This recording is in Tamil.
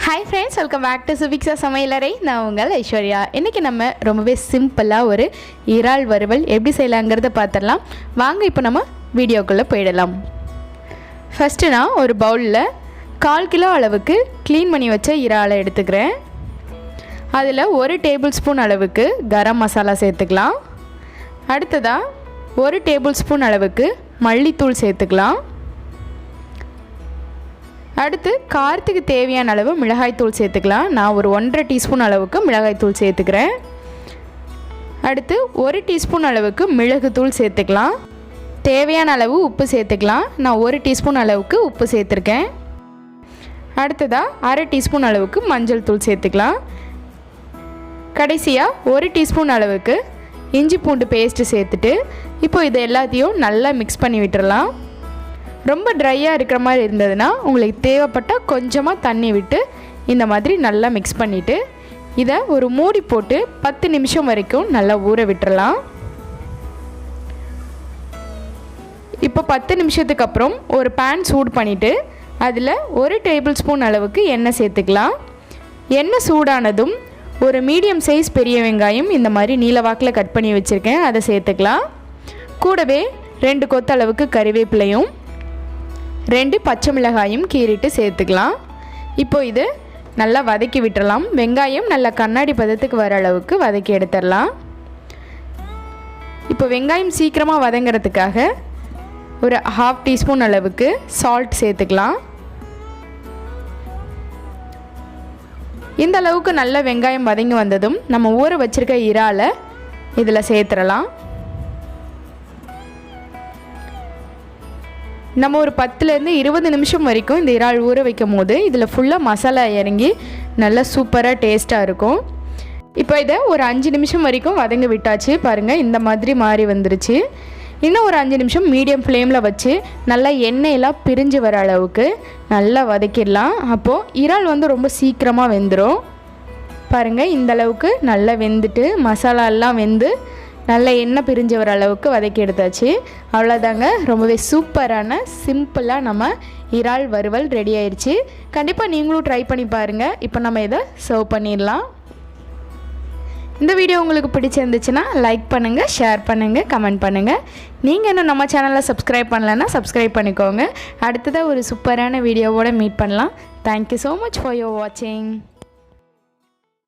Hi friends, welcome back to Subhiksha Samayalarai. நான் உங்கள் ஐஸ்வர்யா. இன்னைக்கு நம்ம ரொம்பவே சிம்பிளா ஒரு இறால் வறுவல் எப்படி செய்யலாம்ங்கறத பார்த்தறலாம். வாங்க இப்போ நம்ம வீடியோக்குள்ள போய்டலாம். ஃபர்ஸ்ட் நான் ஒரு பவுல்ல 1/4 கிலோ அளவுக்கு க்ளீன் பண்ணி வச்ச இறாலை எடுத்துக்கிறேன். அதில் 1 டேபிள் ஸ்பூன் அளவுக்கு கரம் மசாலா சேர்த்துக்கலாம். அடுத்ததா 1 டேபிள் ஸ்பூன் அளவுக்கு மல்லித்தூள் சேர்த்துக்கலாம். அடுத்து காரத்துக்கு தேவையான அளவு மிளகாய் தூள் சேர்த்துக்கலாம். நான் ஒரு 1.5 டீஸ்பூன் அளவுக்கு மிளகாய் தூள் சேர்த்துக்கிறேன். அடுத்து 1 டீஸ்பூன் அளவுக்கு மிளகு தூள் சேர்த்துக்கலாம். தேவையான அளவு உப்பு சேர்த்துக்கலாம். நான் 1 டீஸ்பூன் அளவுக்கு உப்பு சேர்த்துருக்கேன். அடுத்ததாக 1/2 டீஸ்பூன் அளவுக்கு மஞ்சள் தூள் சேர்த்துக்கலாம். கடைசியாக 1 டீஸ்பூன் அளவுக்கு இஞ்சி பூண்டு பேஸ்ட்டு சேர்த்துட்டு இப்போ இது எல்லாத்தையும் நல்லா மிக்ஸ் பண்ணி விட்டுறலாம். ரொம்ப ட்ரையாக இருக்கிற மாதிரி இருந்ததுன்னா உங்களுக்கு தேவைப்பட்டால் கொஞ்சமாக தண்ணி விட்டு இந்த மாதிரி நல்லா மிக்ஸ் பண்ணிவிட்டு இதை ஒரு மூடி போட்டு 10 நிமிஷம் வரைக்கும் நல்லா ஊற விட்டுறலாம். இப்போ 10 நிமிஷத்துக்கு அப்புறம் ஒரு பேன் சூடு பண்ணிவிட்டு அதில் 1 டேபிள் ஸ்பூன் அளவுக்கு எண்ணெய் சேர்த்துக்கலாம். எண்ணெய் சூடானதும் ஒரு மீடியம் சைஸ் பெரிய வெங்காயம் இந்த மாதிரி நீளவாக்கில் கட் பண்ணி வச்சுருக்கேன், அதை சேர்த்துக்கலாம். கூடவே 2 கொத்து அளவுக்கு கறிவேப்பிலையும் 2 பச்சை மிளகாயும் கீறிட்டு சேர்த்துக்கலாம். இப்போ இது நல்லா வதக்கி விட்டுறலாம். வெங்காயம் நல்லா கண்ணாடி பதத்துக்கு வர அளவுக்கு வதக்கி எடுத்துடலாம். இப்போ வெங்காயம் சீக்கிரமாக வதங்கிறதுக்காக ஒரு 1/2 டீஸ்பூன் அளவுக்கு சால்ட் சேர்த்துக்கலாம். இந்த அளவுக்கு நல்ல வெங்காயம் வதங்கி வந்ததும் நம்ம ஊற வச்சுருக்க இறாலை இதில் சேர்த்துடலாம். நம்ம ஒரு 10லேருந்து 20 நிமிஷம் வரைக்கும் இந்த இறால் ஊற வைக்கும் போது இதில் ஃபுல்லாக மசாலா இறங்கி நல்லா சூப்பராக டேஸ்ட்டாக இருக்கும். இப்போ இதை ஒரு 5 நிமிஷம் வரைக்கும் வதங்க விட்டாச்சு. பாருங்கள், இந்த மாதிரி மாறி வந்துருச்சு. இன்னும் ஒரு 5 நிமிஷம் மீடியம் ஃப்ளேமில் வச்சு நல்லா எண்ணெயெல்லாம் பிரிஞ்சு வர அளவுக்கு நல்லா வதக்கிடலாம். அப்போது இறால் ரொம்ப சீக்கிரமாக வெந்துடும். பாருங்கள், இந்தளவுக்கு நல்லா வெந்துட்டு மசாலாலாம் வெந்து நல்ல எண்ணெய் பிரிஞ்சு வர அளவுக்கு வதக்கி எடுத்தாச்சு. அவ்வளோதாங்க, ரொம்பவே சூப்பரான சிம்பிளாக நம்ம இறால் வறுவல் ரெடி ஆயிடுச்சு. கண்டிப்பாக நீங்களும் ட்ரை பண்ணி பாருங்கள். இப்போ நம்ம இதை சர்வ் பண்ணிடலாம். இந்த வீடியோ உங்களுக்கு பிடிச்சிருந்துச்சுன்னா லைக் பண்ணுங்கள், ஷேர் பண்ணுங்கள், கமெண்ட் பண்ணுங்கள். நீங்கள் இன்னும் நம்ம சேனலை சப்ஸ்கிரைப் பண்ணலைன்னா சப்ஸ்கிரைப் பண்ணிக்கோங்க. அடுத்ததாக ஒரு சூப்பரான வீடியோவோடு மீட் பண்ணலாம். Thank you so much for your வாட்சிங்.